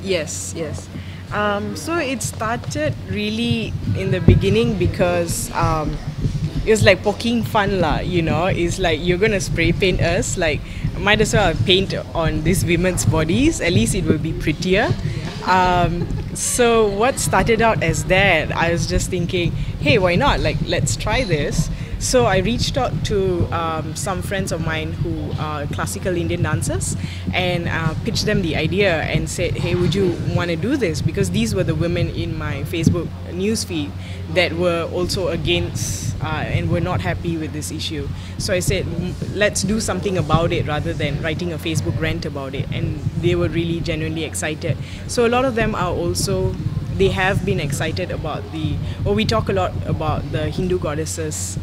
Yes, yes. So it started really in the beginning because it was like poking fun lah, you know. It's like you're gonna spray paint us, like might as well paint on these women's bodies. At least it will be prettier. So what started out as that, I was just thinking, hey, why not? Like, let's try this. So I reached out to some friends of mine who are classical Indian dancers and pitched them the idea and said, hey, would you want to do this? Because these were the women in my Facebook newsfeed that were also against and were not happy with this issue. So I said, let's do something about it rather than writing a Facebook rant about it. And they were really genuinely excited. So a lot of them are also, they have been excited about we talk a lot about the Hindu goddesses.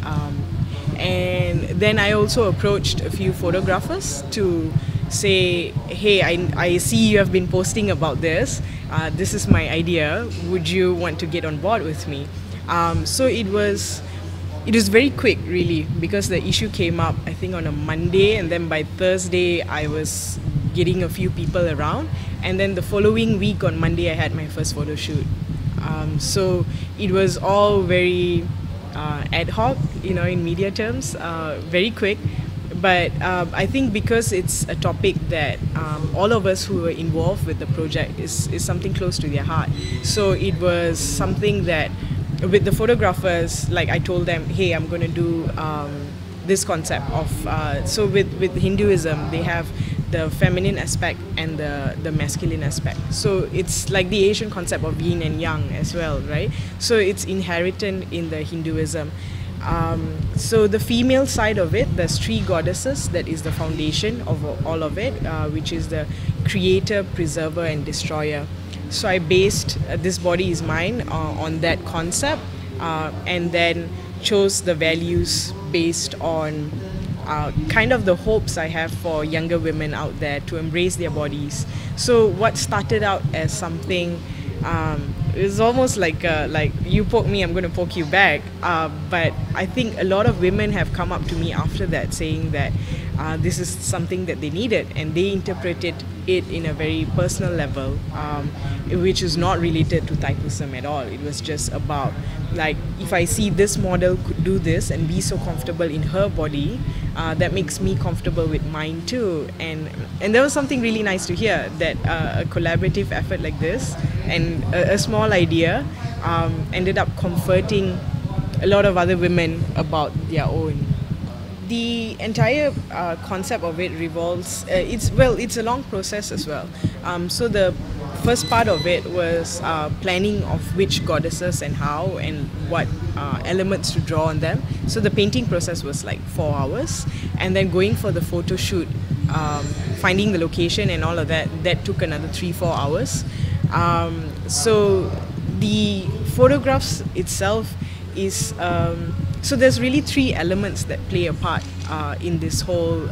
And then I also approached a few photographers to say, hey, I see you have been posting about this. This is my idea. Would you want to get on board with me? So it was very quick, really, because the issue came up, I think, on a Monday, and then by Thursday, I was getting a few people around, and then the following week on Monday, I had my first photo shoot. So it was all very ad hoc, you know, in media terms, very quick. But I think because it's a topic that all of us who were involved with the project is something close to their heart. So it was something that with the photographers, like I told them, hey, I'm going to do this concept of, so with Hinduism, they have the feminine aspect and the masculine aspect. So it's like the Asian concept of yin and yang as well, right? So it's inherent in the Hinduism. So the female side of it, there's three goddesses, that is the foundation of all of it, which is the creator, preserver, and destroyer. So I based This Body Is Mine on that concept, and then chose the values based on kind of the hopes I have for younger women out there to embrace their bodies. So what started out as something, it was almost like you poke me, I'm going to poke you back. But I think a lot of women have come up to me after that saying that this is something that they needed, and they interpreted it in a very personal level, which is not related to Thaipusam at all. It was just about, like, if I see this model could do this and be so comfortable in her body, that makes me comfortable with mine too. And there was something really nice to hear, that a collaborative effort like this and a small idea ended up comforting a lot of other women about their own. The entire concept of it revolves, it's a long process as well. So the first part of it was planning of which goddesses and how and what elements to draw on them. So the painting process was like 4 hours, and then going for the photo shoot, finding the location and all of that took another 3-4 hours. So the photographs itself is, so there's really 3 elements that play a part in this whole,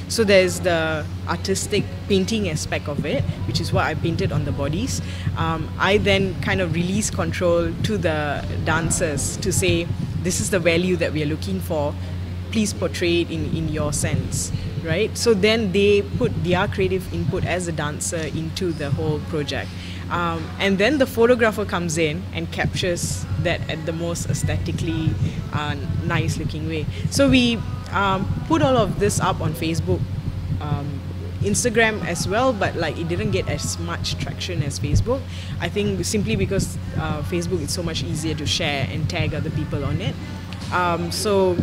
so there's the artistic painting aspect of it, which is what I painted on the bodies. I then kind of release control to the dancers to say, this is the value that we are looking for, please portray it in your sense, right? So then they put their creative input as a dancer into the whole project. And then the photographer comes in and captures that at the most aesthetically nice looking way. So we put all of this up on Facebook, Instagram as well, but like it didn't get as much traction as Facebook. I think simply because Facebook is so much easier to share and tag other people on it. So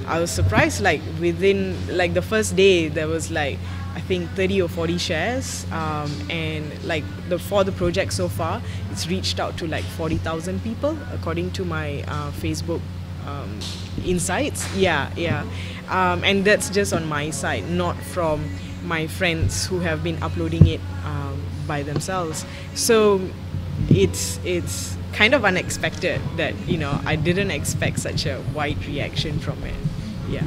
I was surprised, like within like the first day there was like, I think 30 or 40 shares, and like for the project so far, it's reached out to like 40,000 people according to my Facebook insights. Yeah. And that's just on my side, not from my friends who have been uploading it by themselves. So it's kind of unexpected that, you know, I didn't expect such a wide reaction from it. Yeah.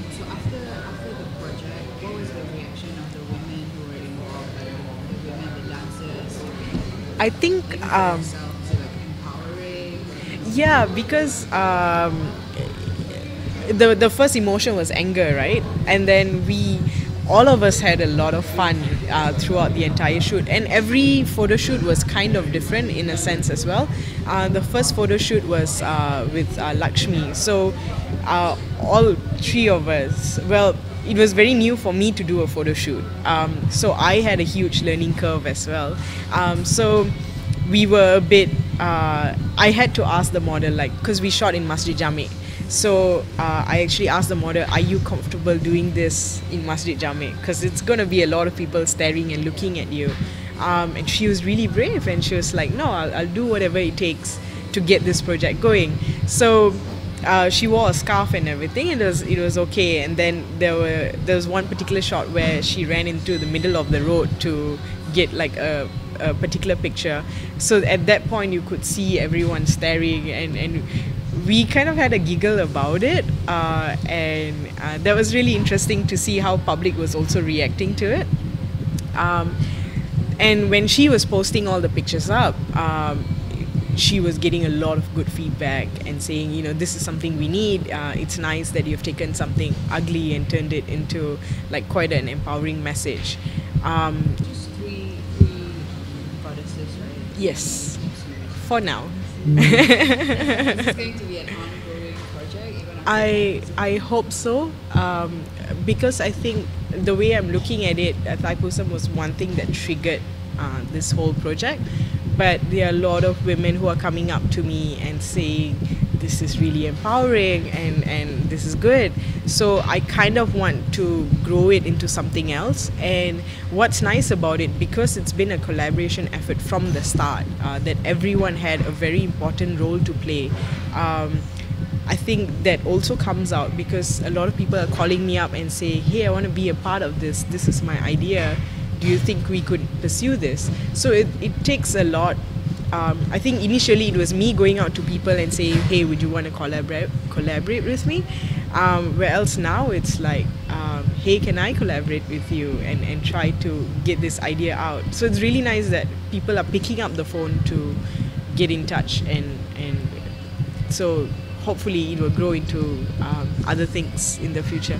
So after the project, what was the reaction of the women who were involved, like the women, the dancers? I think Was it like empowering? yeah, because the first emotion was anger, right? And then we all of us had a lot of fun throughout the entire shoot, and every photo shoot was kind of different in a sense as well. The first photo shoot was with Lakshmi, so all three of us, well, it was very new for me to do a photo shoot, so I had a huge learning curve as well. So we were a bit, I had to ask the model, like, because we shot in Masjid Jame. So I actually asked the model, are you comfortable doing this in Masjid Jame? Because it's going to be a lot of people staring and looking at you. And she was really brave, and she was like, no, I'll do whatever it takes to get this project going. So she wore a scarf and everything, and it was okay. And then there was one particular shot where she ran into the middle of the road to get like a particular picture. So at that point you could see everyone staring, and we kind of had a giggle about it, and that was really interesting to see how public was also reacting to it. And when she was posting all the pictures up, she was getting a lot of good feedback and saying, you know, this is something we need. It's nice that you've taken something ugly and turned it into like quite an empowering message. Just three goddesses, right? Yes, for now. Is this going to be an ongoing project even after I hope so, because I think the way I'm looking at it, Thaipusam was one thing that triggered this whole project. But there are a lot of women who are coming up to me and saying, this is really empowering and this is good. So I kind of want to grow it into something else. And what's nice about it, because it's been a collaboration effort from the start, that everyone had a very important role to play. I think that also comes out because a lot of people are calling me up and say, hey, I want to be a part of this. This is my idea. Do you think we could pursue this? So it takes a lot. I think initially it was me going out to people and saying, hey, would you want to collaborate with me? Where else now it's like, hey, can I collaborate with you and try to get this idea out? So it's really nice that people are picking up the phone to get in touch, and so hopefully it will grow into other things in the future.